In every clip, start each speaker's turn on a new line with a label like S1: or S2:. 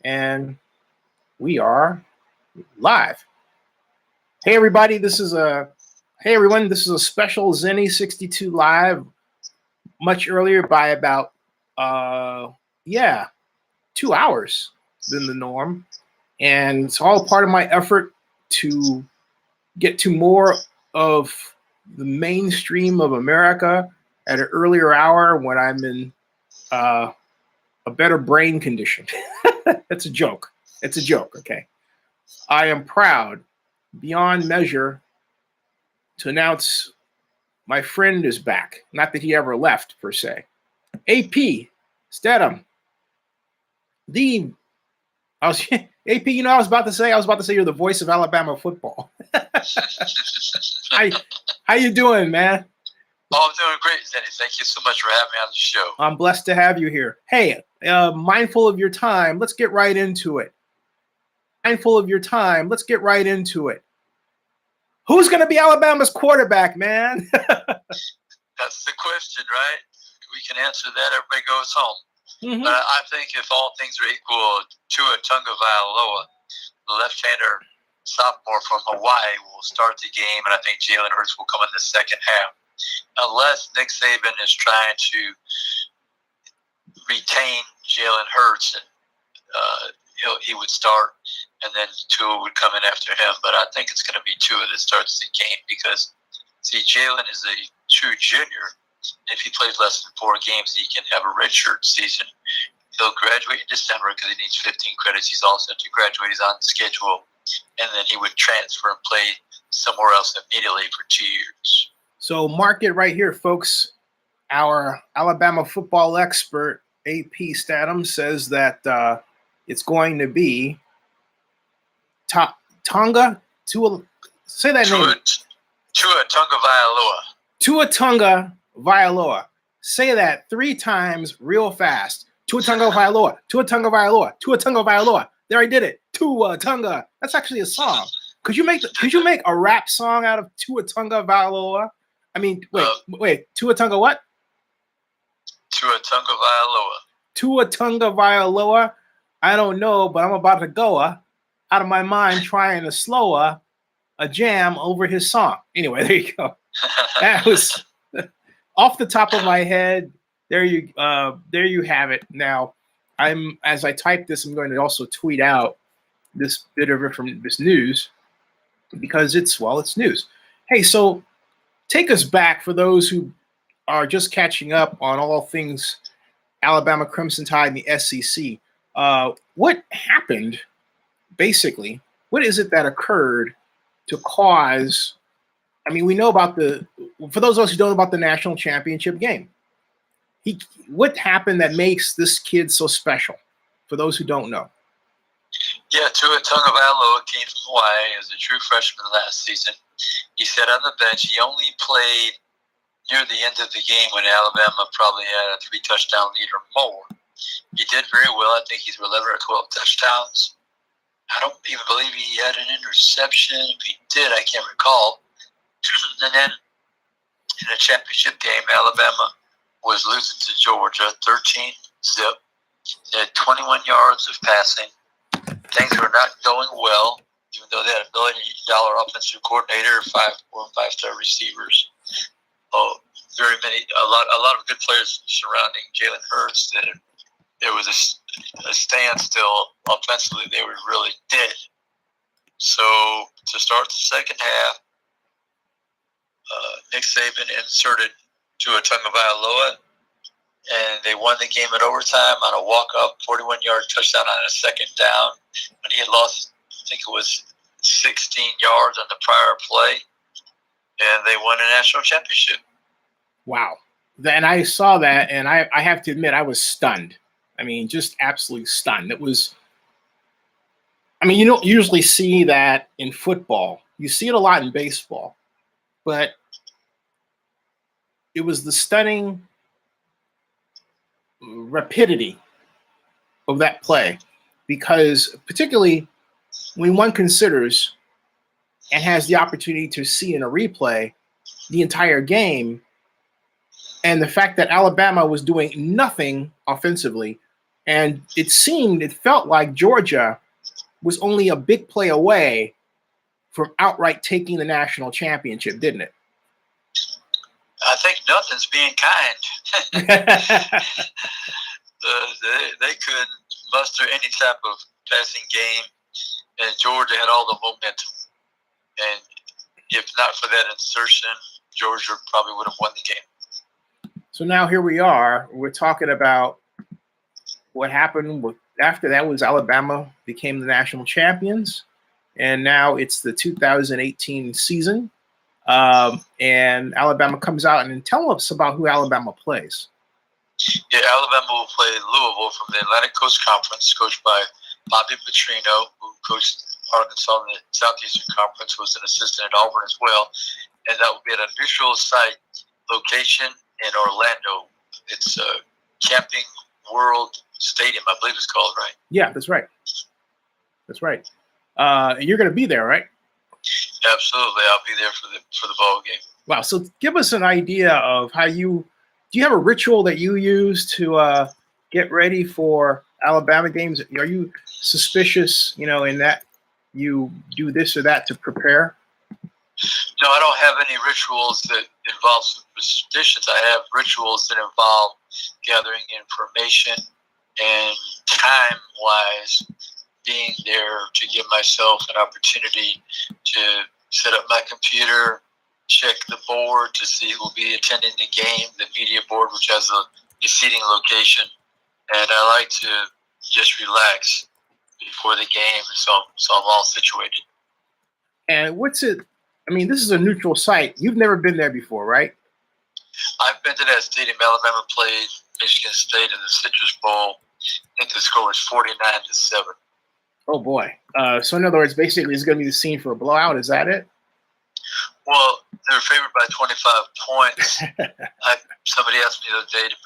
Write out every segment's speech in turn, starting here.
S1: And we are live. Hey everybody, hey everyone, this is a special Zennie62 live, much earlier by about 2 hours than the norm. And it's all part of my effort to get to more of the mainstream of America at an earlier hour when I'm in a better brain condition. That's a joke. It's a joke, okay? I am proud, beyond measure, to announce my friend is back. Not that he ever left, per se. AP, Steadham. AP, I was about to say you're the voice of Alabama football. How you doing, man?
S2: Oh, I'm doing great, Zennie. Thank you so much for having me on the show.
S1: I'm blessed to have you here. Hey, mindful of your time, let's get right into it. Who's going to be Alabama's quarterback, man?
S2: That's the question, right? We can answer that. Everybody goes home. Mm-hmm. But I think if all things are equal, Tua Tagovailoa, the left-hander sophomore from Hawaii, will start the game, and I think Jalen Hurts will come in the second half. Unless Nick Saban is trying to retain Jalen Hurts, and he would start, and then Tua would come in after him. But I think it's going to be Tua that starts the game because, see, Jalen is a true junior. If he plays less than 4 games, he can have a redshirt season. He'll graduate in December because he needs 15 credits. He's also to graduate. He's on the schedule. And then he would transfer and play somewhere else immediately for 2 years.
S1: So mark it right here, folks. Our Alabama football expert, AP Steadham, says that it's going to be Tonga. Say that name.
S2: Tua Tagovailoa.
S1: Tua Tagovailoa. Say that 3 times real fast. Tua Tagovailoa. Tua Tagovailoa. Tua Tagovailoa. There, I did it. Tua Tonga. That's actually a song. Could you make a rap song out of Tua Tagovailoa? I mean, wait. Tua Tonga what?
S2: Tua Tagovailoa.
S1: Tua Tagovailoa. I don't know, but I'm about to go out of my mind trying to slow a jam over his song. Anyway, there you go. That was off the top of my head. There you have it. Now, as I type this, I'm going to also tweet out this bit of it from this news because it's news. Hey, so take us back for those who are just catching up on all things Alabama Crimson Tide and the SEC. What happened, basically? What is it that occurred to cause? I mean, we know about for those of us who don't know about the national championship game. What happened that makes this kid so special? For those who don't know.
S2: Yeah, Tua Tagovailoa came from Hawaii as a true freshman last season. He sat on the bench. He only played near the end of the game when Alabama probably had a 3-touchdown lead or more. He did very well. I think he's 11 or 12 touchdowns. I don't even believe he had an interception. If he did, I can't recall. And then in a championship game, Alabama was losing to Georgia 13-0. They had 21 yards of passing. Things were not going well, even though they had $1 billion offensive coordinator, 5-star receivers. A lot of good players surrounding Jalen Hurts. That there was a standstill offensively. They were really dead. So to start the second half, Nick Saban inserted Tua Tagovailoa, and they won the game in overtime on a walk-up 41-yard touchdown on a second down. When he had lost, I think it was 16 yards on the prior play, and they won a national championship.
S1: Wow. And I saw that, and I have to admit, I was stunned. I mean, just absolutely stunned. It was, I mean, you don't usually see that in football. You see it a lot in baseball. But it was the stunning rapidity of that play, because particularly when one considers and has the opportunity to see in a replay the entire game, and the fact that Alabama was doing nothing offensively, And it felt like Georgia was only a big play away from outright taking the national championship, didn't it?
S2: I think nothing's being kind. They couldn't muster any type of passing game, and Georgia had all the momentum. And if not for that insertion, Georgia probably would have won the game.
S1: So now here we are. We're talking about what happened after that was Alabama became the national champions, and now it's the 2018 season. And Alabama comes out and tell us about who Alabama plays.
S2: Yeah, Alabama will play Louisville from the Atlantic Coast Conference, coached by Bobby Petrino, who coached Arkansas in the Southeastern Conference, was an assistant at Auburn as well. And that will be at a neutral site location in Orlando. It's Camping World Stadium, I believe it's called, right?
S1: Yeah, that's right. That's right. And you're going to be there, right?
S2: Absolutely, I'll be there for the ball game.
S1: Wow. So give us an idea of how do you have a ritual that you use to get ready for Alabama games? Are you suspicious, in that you do this or that to prepare?
S2: No, I don't have any rituals that involve superstitions. I have rituals that involve gathering information and time-wise being there to give myself an opportunity to set up my computer, check the board to see who will be attending the game, the media board, which has a seating location. And I like to just relax before the game, so I'm all situated.
S1: And what's it? I mean, this is a neutral site. You've never been there before, right?
S2: I've been to that stadium. Alabama played Michigan State in the Citrus Bowl. I think the score was 49-7.
S1: Oh, boy. So, in other words, basically, it's going to be the scene for a blowout. Is that it?
S2: Well, they're favored by 25 points. Somebody asked me the other day to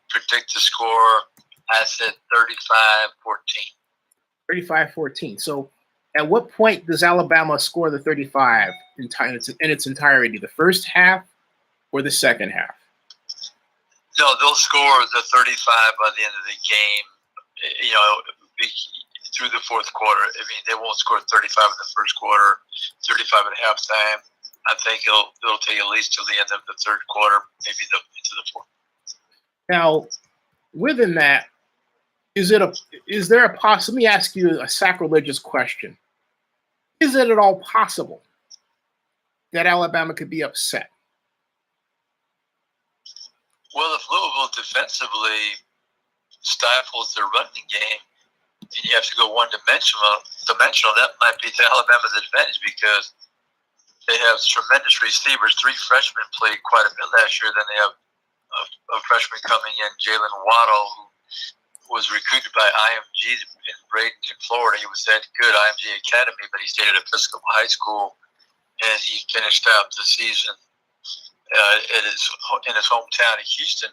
S2: predict the score. I said 35-14.
S1: 35-14. So, at what point does Alabama score the 35 in its entirety? The first half or the second half?
S2: No, they'll score the 35 by the end of the game. Through the fourth quarter. I mean, they won't score 35 in the first quarter, 35 at halftime. I think it'll take at least till the end of the third quarter, maybe into the fourth.
S1: Now, within that, let me ask you a sacrilegious question. Is it at all possible that Alabama could be upset?
S2: Well, if Louisville defensively stifles their running game, and you have to go one-dimensional, that might be to Alabama's advantage because they have tremendous receivers. 3 freshmen played quite a bit last year. Then they have a freshman coming in, Jalen Waddle, who was recruited by IMG in Bradenton, Florida. He was at good IMG Academy, but he stayed at Episcopal High School, and he finished out the season in his hometown of Houston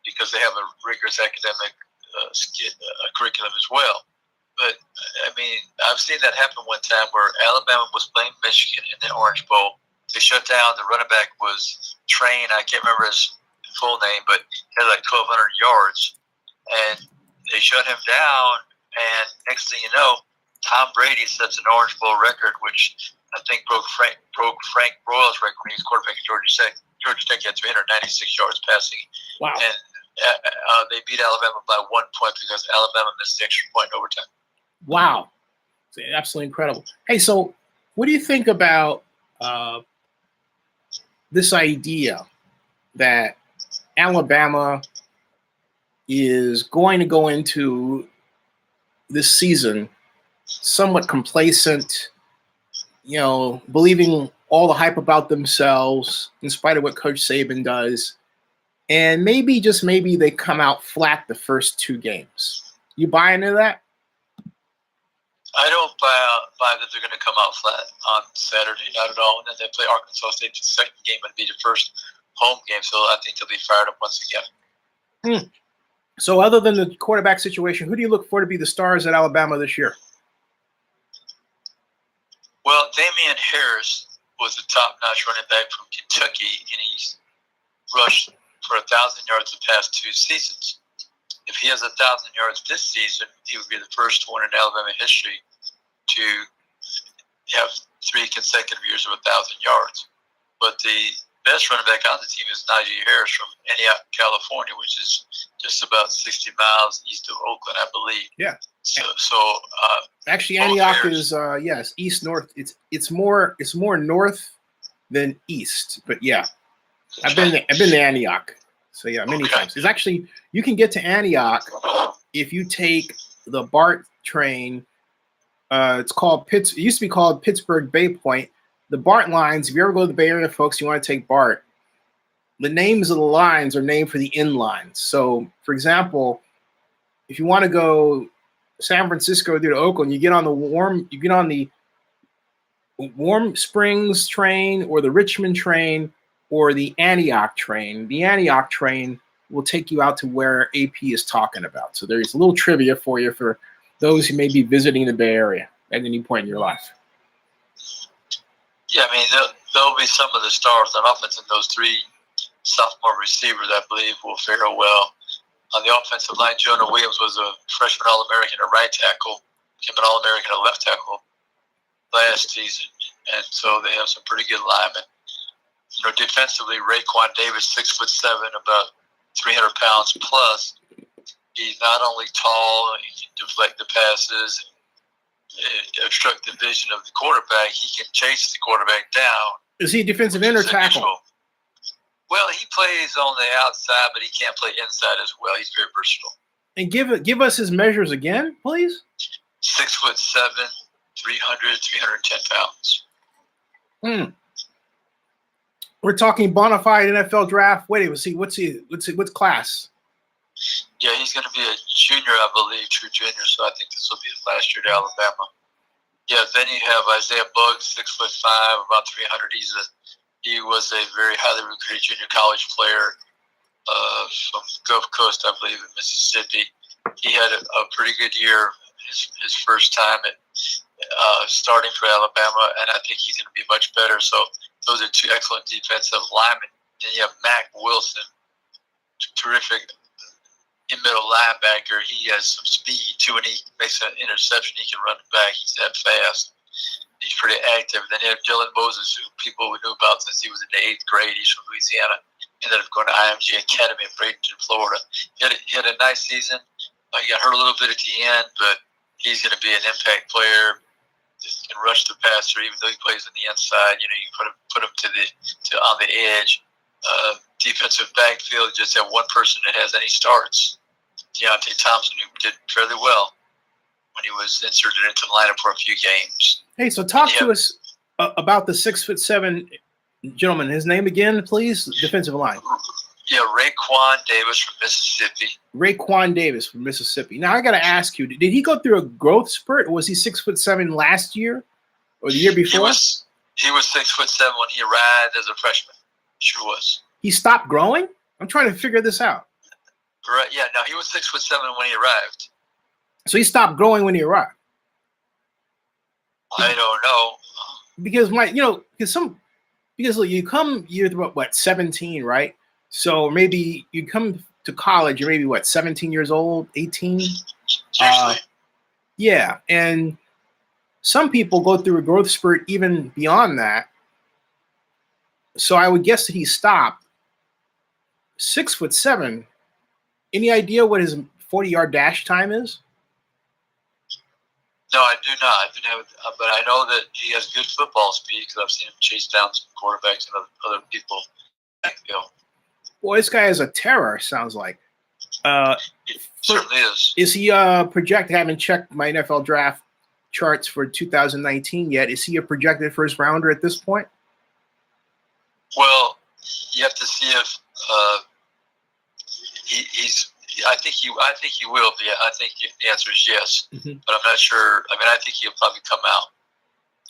S2: because they have a rigorous academic curriculum as well. But, I mean, I've seen that happen one time where Alabama was playing Michigan in the Orange Bowl. They shut down. The running back was Train. I can't remember his full name, but he had like 1,200 yards. And they shut him down, and next thing you know, Tom Brady sets an Orange Bowl record, which I think broke Frank Broyles' record when he was quarterback at Georgia Tech. Georgia Tech had 396 yards passing.
S1: Wow.
S2: And they beat Alabama by 1 point because Alabama missed the extra point in overtime.
S1: Wow. It's absolutely incredible. Hey, so what do you think about this idea that Alabama is going to go into this season somewhat complacent, believing all the hype about themselves in spite of what Coach Saban does, and maybe, just maybe, they come out flat the first 2 games? You buy into that?
S2: I don't buy that they're going to come out flat on Saturday, not at all. And then they play Arkansas State the second game and be the first home game, so I think they'll be fired up once again.
S1: So other than the quarterback situation, who do you look for to be the stars at Alabama this year?
S2: Well, Damian Harris was a top-notch running back from Kentucky, and he's rushed for 1,000 yards the past 2 seasons. if he has 1,000 yards this season, he would be the first one in Alabama history to have 3 consecutive years of 1,000 yards. But the best running back on the team is Najee Harris from Antioch, California, which is just about 60 miles east of Oakland, I believe.
S1: Yeah.
S2: So
S1: actually, Antioch is yes, east north. It's more north than east, but yeah, I've been to Antioch, so yeah, many times. It's actually, you can get to Antioch if you take the BART train. It's called It used to be called Pittsburgh Bay Point. The BART lines. If you ever go to the Bay Area, folks, you want to take BART. The names of the lines are named for the in lines. So, for example, if you want to go San Francisco to Oakland, you get on the Warm Springs train or the Richmond train or the Antioch train. The Antioch train will take you out to where AP is talking about. So there's a little trivia for you for those who may be visiting the Bay Area at any point in your life.
S2: Yeah, I mean, there'll be some of the stars on offense, and those 3 sophomore receivers, I believe, will fare well. On the offensive line, Jonah Williams was a freshman All-American at right tackle, became an All-American at left tackle last season, and so they have some pretty good linemen. You know, defensively, Raekwon Davis, 6'7", about 300 pounds plus. He's not only tall, he can deflect the passes, obstruct the vision of the quarterback. He can chase the quarterback down.
S1: Is he a defensive end or tackle?
S2: Well, he plays on the outside, but he can't play inside as well. He's very versatile.
S1: And give us his measures again, please.
S2: 6'7", 300, 310 pounds.
S1: We're talking bona fide NFL draft. Wait, what's class?
S2: Yeah, he's going to be a junior, I believe, true junior. So I think this will be his last year at Alabama. Yeah, then you have Isaiah Buggs, 6'5", about 300. He was a very highly recruited junior college player from Gulf Coast, I believe, in Mississippi. He had a pretty good year his first time at starting for Alabama, and I think he's going to be much better. So those are 2 excellent defensive linemen. Then you have Mac Wilson, terrific middle linebacker. He has some speed too, and he makes an interception. He can run it back. He's that fast. He's pretty active. Then you have Dylan Moses, who people knew about since he was in the 8th grade. He's from Louisiana. Ended up going to IMG Academy in Bradenton, Florida. He had a nice season. He got hurt a little bit at the end, but he's going to be an impact player. He can rush the passer, even though he plays on the inside. You know, you put him on the edge. Defensive backfield, just have one person that has any starts. Deontay Thompson, who did fairly well when he was inserted into the lineup for a few games.
S1: Hey, so talk to us about the 6'7" gentleman. His name again, please. Defensive line.
S2: Yeah, Raekwon Davis from Mississippi.
S1: Raekwon Davis from Mississippi. Now I got to ask you: did he go through a growth spurt, or was he 6'7" last year, or the year before?
S2: He was 6'7" when he arrived as a freshman. Sure was.
S1: He stopped growing? I'm trying to figure this out.
S2: Right. Yeah. No, he was 6'7" when he arrived.
S1: So he stopped growing when he arrived.
S2: I don't know.
S1: Because you're what 17, right? So maybe you come to college, you're maybe what 17 years old, 18. Yeah, and some people go through a growth spurt even beyond that. So I would guess that he stopped. 6'7". Any idea what his 40-yard dash time is?
S2: No, I do not. But I know that he has good football speed because I've seen him chase down some quarterbacks and other people.
S1: Well, this guy is a terror, sounds like.
S2: He certainly is.
S1: Is he projected? I haven't checked my NFL draft charts for 2019 yet. Is he a projected first rounder at this point?
S2: Well, you have to see if he's. I think he will be. I think the answer is yes, but I'm not sure. I mean, I think he'll probably come out.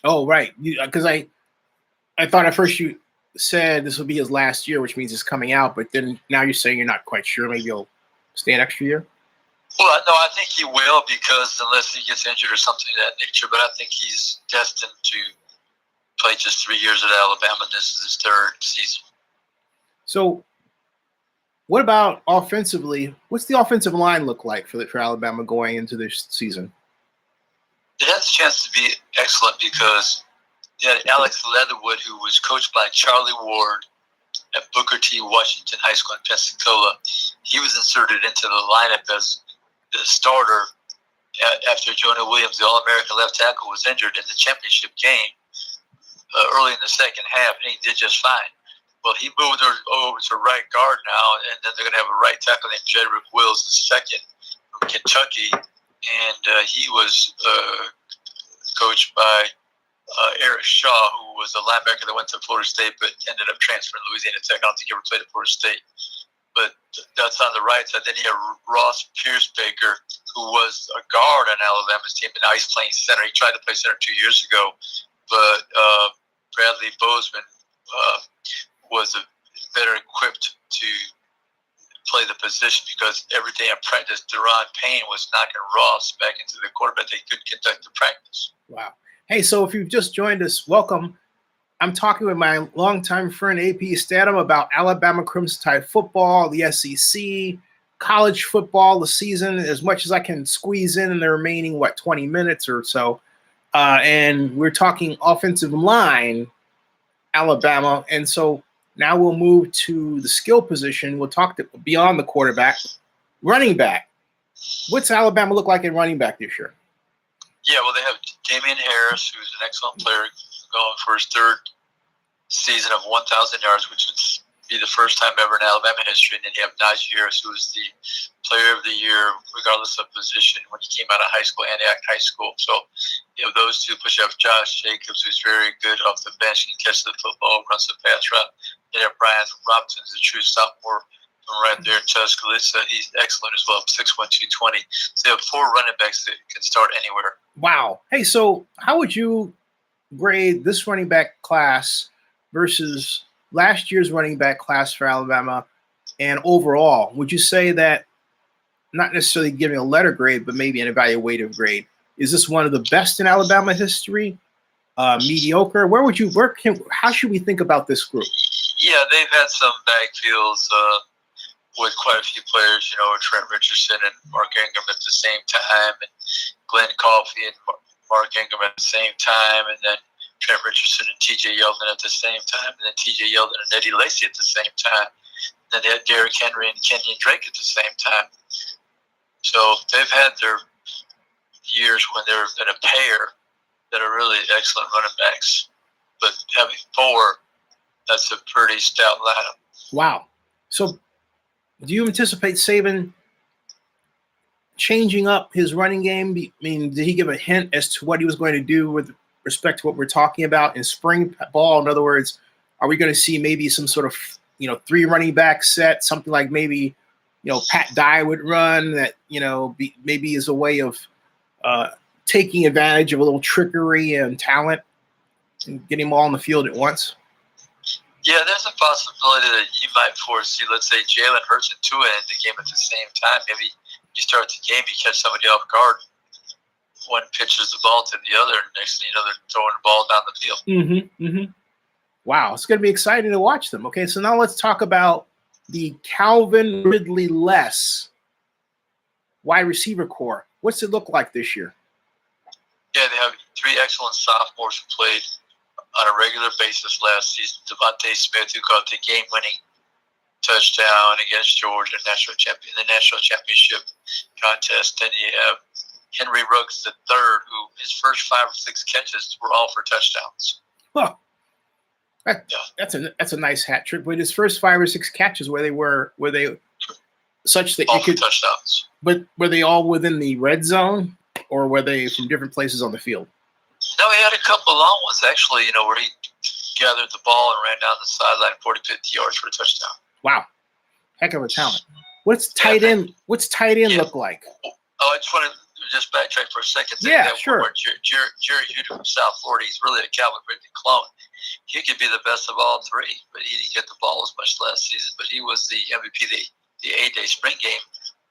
S2: Oh, right.
S1: Because I thought at first you said this will be his last year, which means he's coming out. But then now you're saying you're not quite sure. Maybe he'll stay an extra year.
S2: Well, no, I think he will because unless he gets injured or something of that nature. But I think he's destined to play just 3 years at Alabama. This is his third season.
S1: So What about offensively? What's the offensive line look like for Alabama going into this season?
S2: It has a chance to be excellent because you had Alex Leatherwood, who was coached by Charlie Ward at Booker T. Washington High School in Pensacola. He was inserted into the lineup as the starter after Jonah Williams, the All-American left tackle, was injured in the championship game early in the second half, and he did just fine. Well, he moved over to right guard now, and then they're going to have a right tackle named Jedrick Wills II from Kentucky, and he was coached by Eric Shaw, who was a linebacker that went to Florida State but ended up transferring to Louisiana Tech. I don't think he ever played at Florida State. But that's on the right side. Then you have Ross Pierce-Baker, who was a guard on Alabama's team, but now he's playing center. He tried to play center 2 years ago, but Bradley Bozeman was better equipped to play the position because every day in practice, Deron Payne was knocking Ross back into the quarterback. They couldn't conduct the practice.
S1: Wow. Hey, so if you've just joined us, welcome. I'm talking with my longtime friend AP Steadham about Alabama Crimson Tide football, the SEC, college football, the season, as much as I can squeeze in the remaining, 20 minutes or so. And we're talking offensive line, Alabama. And so now we'll move to the skill position. We'll talk beyond the quarterback, running back. What's Alabama look like in running back this year?
S2: Yeah, well, they have Damian Harris, who's an excellent player, going for his third season of 1,000 yards, which would be the first time ever in Alabama history. And then you have Najee Harris, who was the player of the year, regardless of position, when he came out of high school, Antioch High School. So you have those two. Push up Josh Jacobs, who's very good off the bench, can catch the football, runs the pass route. Then you have Brian Robinson, who's a true sophomore from right there in Tuscaloosa. He's excellent as well, 6'1", 220. So you have four running backs that can start anywhere.
S1: Wow. Hey, so how would you grade this running back class versus last year's running back class for Alabama and overall? Would you say that, not necessarily giving a letter grade, but maybe an evaluative grade, is this one of the best in Alabama history? Mediocre? How should we think about this group?
S2: Yeah, they've had some backfields with quite a few players, Trent Richardson and Mark Ingram at the same time, and Glenn Coffey and Mark Ingram at the same time, and then Trent Richardson and T.J. Yeldon at the same time, and then T.J. Yeldon and Eddie Lacy at the same time. And then they had Derrick Henry and Kenyon Drake at the same time. So they've had their years when they've been a pair that are really excellent running backs. But having four, that's a pretty stout lineup.
S1: Wow. So do you anticipate Saban changing up his running game? I mean, did he give a hint as to what he was going to do with respect to what we're talking about in spring ball? In other words, are we going to see maybe some sort of, three running back set, something like maybe, Pat Dye would run that, maybe is a way of taking advantage of a little trickery and talent and getting them all on the field at once?
S2: Yeah, there's a possibility that you might foresee, let's say, Jalen Hurts and Tua in the game at the same time. Maybe you start the game, you catch somebody off guard. One pitches the ball to the other, and next thing you know, they're throwing the ball down the field.
S1: Mm-hmm, mm-hmm. Wow, it's going to be exciting to watch them. Okay, so now let's talk about the Calvin Ridley-less wide receiver core. What's it look like this year?
S2: Yeah, they have three excellent sophomores who played on a regular basis last season. Devontae Smith, who caught the game-winning touchdown against Georgia in the national championship contest. Then you have Henry Ruggs III, who his first 5 or 6 catches were all for touchdowns.
S1: Oh, that's a nice hat trick. But his first 5 or 6 catches, were they such that
S2: all
S1: you could
S2: for touchdowns?
S1: But were they all within the red zone, or were they from different places on the field?
S2: No, he had a couple long ones actually. Where he gathered the ball and ran down the sideline 40, 50 yards for a touchdown.
S1: Wow, heck of a talent. What's tight end look like?
S2: Oh, I just want to backtrack for a second.
S1: Yeah, sure.
S2: Jerry Hughes from South Florida, he's really a Calvin Ridley clone. He could be the best of all three, but he didn't get the ball as much last season. But he was the MVP the 8-day spring game,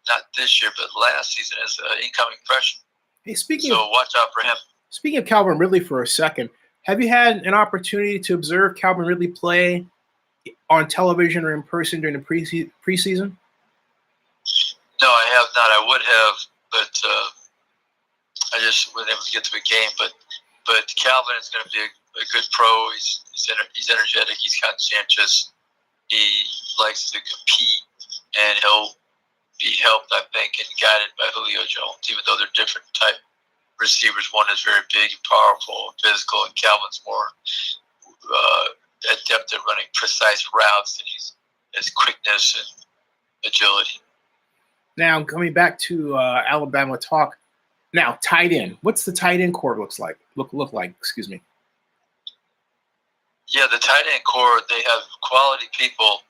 S2: not this year, but last season as an incoming freshman.
S1: Hey,
S2: so watch out for him.
S1: Speaking of Calvin Ridley for a second, have you had an opportunity to observe Calvin Ridley play on television or in person during the preseason?
S2: No, I have not. I would have, but I just wasn't able to get to a game. But Calvin is going to be a good pro. He's energetic. He's conscientious. He likes to compete, and he'll be helped, I think, and guided by Julio Jones, even though they're different type receivers. One is very big and powerful and physical, and Calvin's more adept at running precise routes, and his quickness and agility.
S1: Now, coming back to Alabama talk, now tight end. What's the tight end core look like? Excuse me.
S2: Yeah, the tight end core, they have quality people.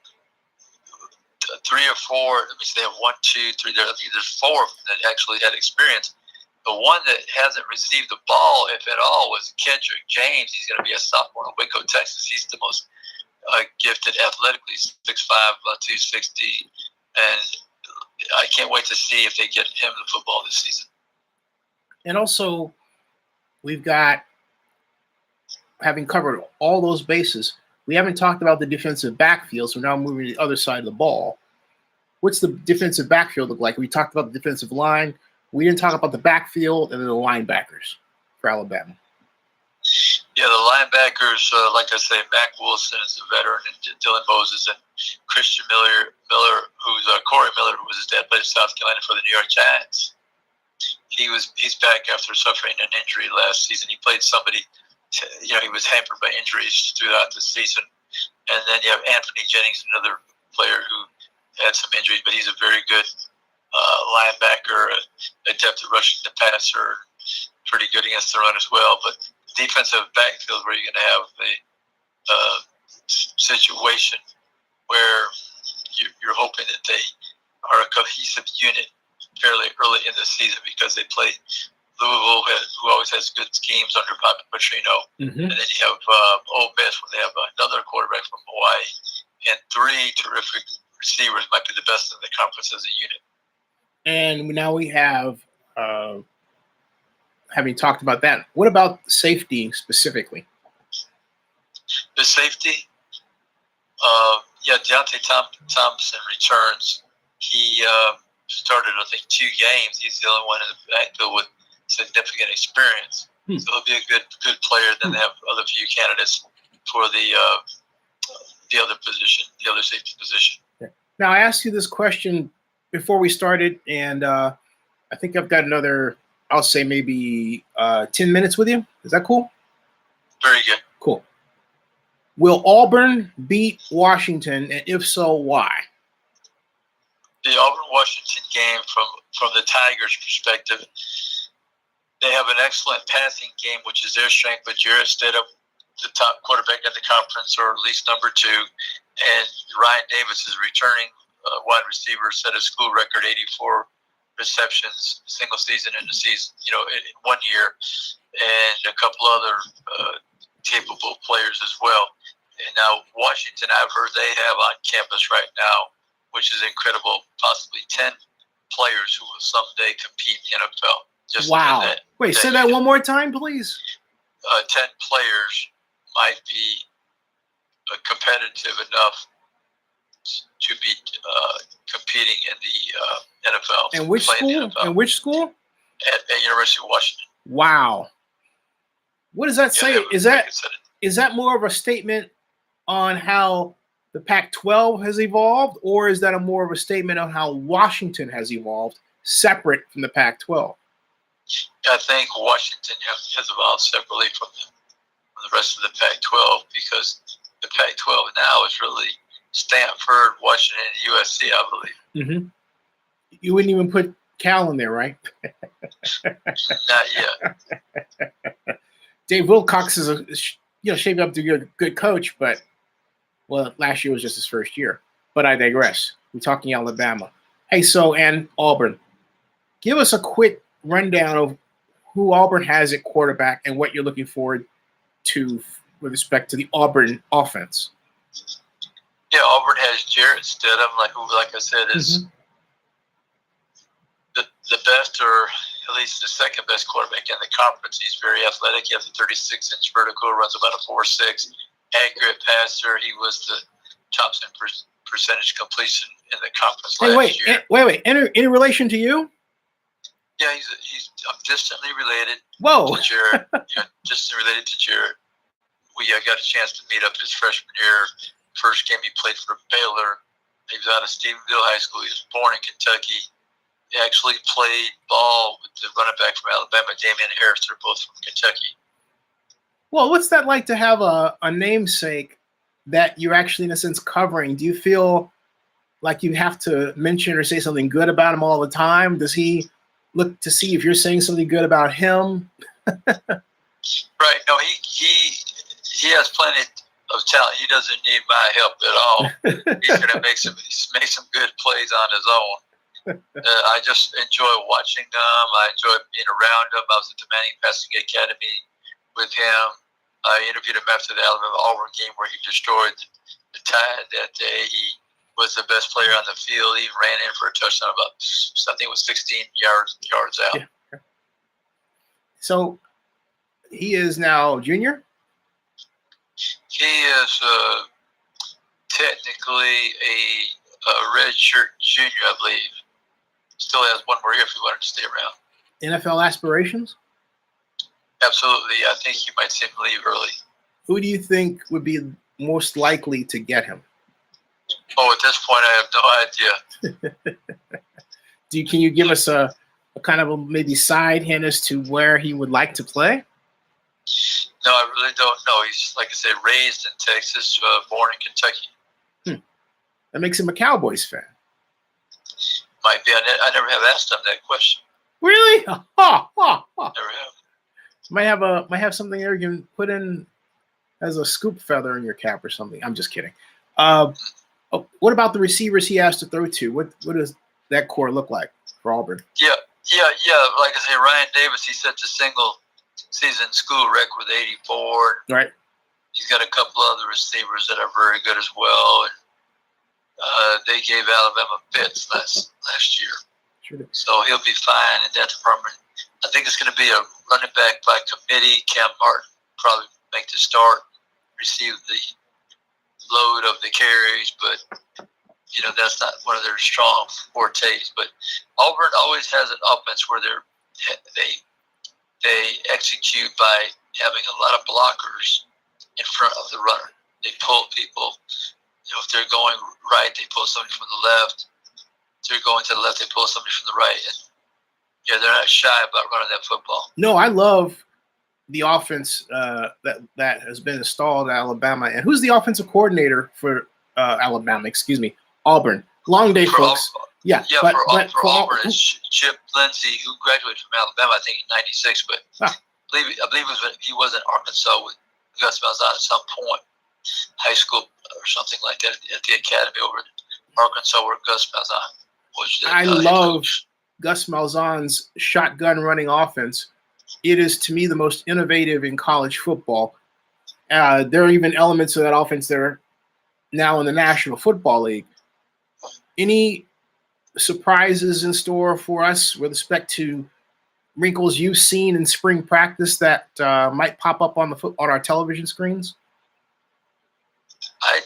S2: 3 or 4. Let me say, they have 1, 2, 3. There's 4 of them that actually had experience. The one that hasn't received the ball, if at all, was Kendrick James. He's going to be a sophomore in Waco, Texas. He's the most gifted athletically, 6'5", about 260, and I can't wait to see if they get him the football this season.
S1: And also, we've got, having covered all those bases, we haven't talked about the defensive backfield, so now moving to the other side of the ball. What's the defensive backfield look like? We talked about the defensive line. We didn't talk about the backfield and then the linebackers for Alabama.
S2: Yeah, the linebackers, like I say, Mac Wilson is a veteran, and Dylan Moses, and Christian Miller, who's Corey Miller, who was his dad, played in South Carolina for the New York Giants. He's back after suffering an injury last season. He played somebody, he was hampered by injuries throughout the season. And then you have Anthony Jennings, another player who had some injuries, but he's a very good linebacker, adept at rushing the passer, pretty good against the run as well. But defensive backfield, where you're going to have a situation where you're hoping that they are a cohesive unit fairly early in the season, because they play Louisville, who always has good schemes under Bobby Petrino.
S1: Mm-hmm.
S2: And then you have Ole Miss, where they have another quarterback from Hawaii, and 3 terrific receivers, might be the best in the conference as a unit.
S1: And now we have, having talked about that, what about safety specifically?
S2: The safety, Deontay Thompson returns. He started, I think, 2 games. He's the only one in the backfield with significant experience. So he'll be a good player. Then they have other few candidates for the other position, the other safety position.
S1: Now, I asked you this question before we started, and I think I've got another, I'll say maybe 10 minutes with you. Is that cool?
S2: Very good.
S1: Cool. Will Auburn beat Washington, and if so, why?
S2: The Auburn-Washington game, from the Tigers' perspective, they have an excellent passing game, which is their strength, but Jarrett Steadham, the top quarterback in the conference, or at least number 2, and Ryan Davis is returning wide receiver, set a school record 84 receptions single season in the season, in 1 year, and a couple other capable players as well. And now Washington, I've heard they have on campus right now, which is incredible, possibly 10 players who will someday compete in the NFL. Just
S1: wow. Wait, say that one more time, please.
S2: 10 players might be competitive enough to be competing in the NFL.
S1: And which school? And which school?
S2: At University of Washington.
S1: Wow. What does that say? Is that more of a statement on how the Pac-12 has evolved, or is that more of a statement on how Washington has evolved, separate from the Pac-12?
S2: I think Washington has evolved separately from the rest of the Pac-12, because the Pac-12 now is really Stanford, Washington, and USC, I believe.
S1: Mm-hmm. You wouldn't even put Cal in there, right?
S2: Not yet.
S1: Dave Wilcox is shaping up to be a good coach, but last year was just his first year. But I digress. We're talking Alabama. Hey, and Auburn. Give us a quick rundown of who Auburn has at quarterback and what you're looking forward to with respect to the Auburn offense.
S2: Yeah, Auburn has Jarrett Steadham, who, like I said, is the best, or at least the second best quarterback in the conference. He's very athletic. He has a 36-inch vertical, runs about a 4.6, accurate passer. He was the tops in percentage completion in the conference
S1: Hey,
S2: last year.
S1: wait. Any relation to you?
S2: Yeah, I'm distantly related
S1: Whoa.
S2: to Jared. Distantly related to Jared. We got a chance to meet up his freshman year. First game he played for Baylor. He was out of Stephenville High School. He was born in Kentucky. He actually played ball with the running back from Alabama, Damian Harris. They're both from Kentucky.
S1: Well, what's that like to have a namesake that you're actually, in a sense, covering? Do you feel like you have to mention or say something good about him all the time? Does he look to see if you're saying something good about him?
S2: Right. No, he has plenty of talent. He doesn't need my help at all. He's going to make some good plays on his own. I just enjoy watching them. I enjoy being around him. I was at the Manning Passing Academy with him. I interviewed him after the Alabama-Auburn game where he destroyed the Tide that day. He was the best player on the field. He ran in for a touchdown about something was 16 yards out.
S1: Yeah. So he is now junior?
S2: He is technically a redshirt junior, I believe. Still has one more year if he wanted to stay around.
S1: NFL aspirations?
S2: Absolutely. I think he might see him leave early.
S1: Who do you think would be most likely to get him?
S2: Oh, at this point, I have no idea.
S1: Can you give us a kind of a maybe side hint as to where he would like to play?
S2: No, I really don't know. He's, like I said, raised in Texas, born in Kentucky.
S1: That makes him a Cowboys fan.
S2: Might be. I never have asked him that question.
S1: Really?
S2: Never have.
S1: Might have something there you can put in as a scoop feather in your cap or something. I'm just kidding. What about the receivers he has to throw to? What does that core look like for Auburn?
S2: Yeah. Like I say, Ryan Davis, he set the single season school record with 84.
S1: Right.
S2: He's got a couple other receivers that are very good as well. And they gave Alabama fits last year.
S1: Sure did.
S2: So he'll be fine in that department. I think it's going to be a running back by committee. Cam Martin probably make the start, receive the load of the carries, but that's not one of their strong fortes. But Auburn always has an offense where they execute by having a lot of blockers in front of the runner. They pull people. If they're going right, they pull somebody from the left. If they're going to the left, they pull somebody from the right. And they're not shy about running that football.
S1: No, I love the offense that has been installed at Alabama. And who's the offensive coordinator for Alabama? Excuse me, Auburn. Long day, folks.
S2: Yeah, for Auburn, it's Chip Lindsey, who graduated from Alabama, I think, in '96. But I believe he was in Arkansas with Gus Malzahn at some point, high school or something like that, at the academy over in Arkansas, where Gus Malzahn was.
S1: I love Gus Malzahn's shotgun running offense. It is, to me, the most innovative in college football. There are even elements of that offense that are now in the National Football League. Any surprises in store for us with respect to wrinkles you've seen in spring practice that might pop up on our television screens?
S2: I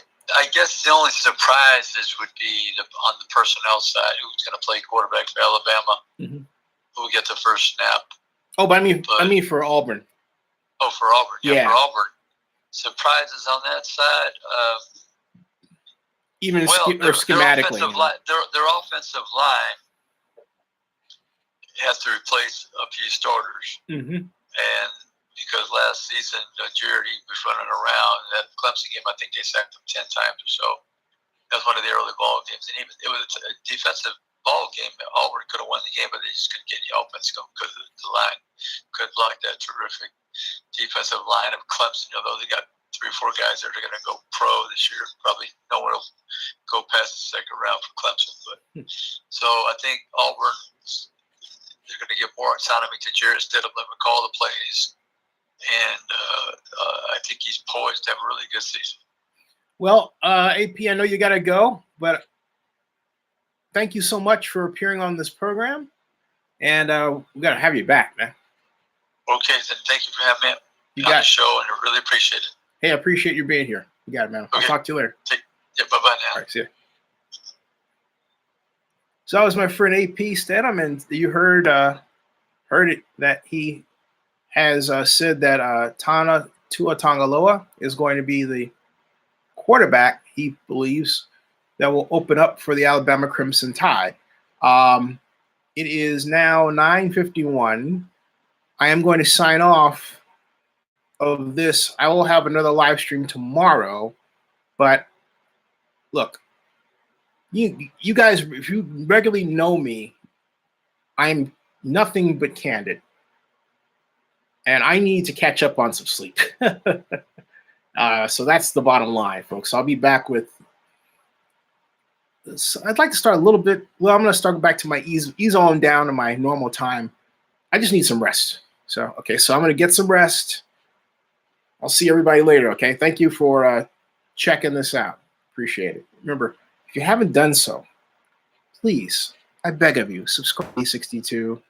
S2: guess the only surprises would be on the personnel side, who's going to play quarterback for Alabama, who will get the first snap.
S1: Oh, but I mean for Auburn.
S2: Oh, for Auburn. Yeah,
S1: yeah.
S2: For Auburn. Surprises on that side.
S1: Schematically.
S2: Their offensive line has to replace a few starters. And because last season, Jared was running around that Clemson game, I think they sacked him 10 times or so. That was one of the early ball games. And it was a defensive ball game. Auburn could have won the game, but they just couldn't get any offense going because the line couldn't block that terrific defensive line of Clemson. Although they got 3 or 4 guys that are going to go pro this year. Probably no one will go past the second round for Clemson. But so I think Auburn, they're going to give more autonomy to Jared Steadham and call the plays. And I think he's poised to have a really good season. Well,
S1: AP, I know you got to go, but thank you so much for appearing on this program. And we got to have you back, man.
S2: Okay, then thank you for having me on the show, and I really appreciate it.
S1: Hey, I appreciate you being here. You got it, man. I'll talk to you later.
S2: Yeah, bye-bye now.
S1: All right, see ya. So that was my friend AP Steadham, and you heard it that he has said that Tua Tagovailoa is going to be the quarterback he believes that will open up for the Alabama Crimson Tide. It is now 9:51. I am going to sign off of this. I will have another live stream tomorrow, but look, you guys, if you regularly know me, I'm nothing but candid, and I need to catch up on some sleep. So that's the bottom line, folks. I'll be back with. I'd like to start a little bit. Well, I'm going to start back to my ease on down to my normal time. I just need some rest. So okay, so I'm going to get some rest. I'll see everybody later. Okay, thank you for checking this out. Appreciate it. Remember, if you haven't done so, please, I beg of you, subscribe to Zennie62.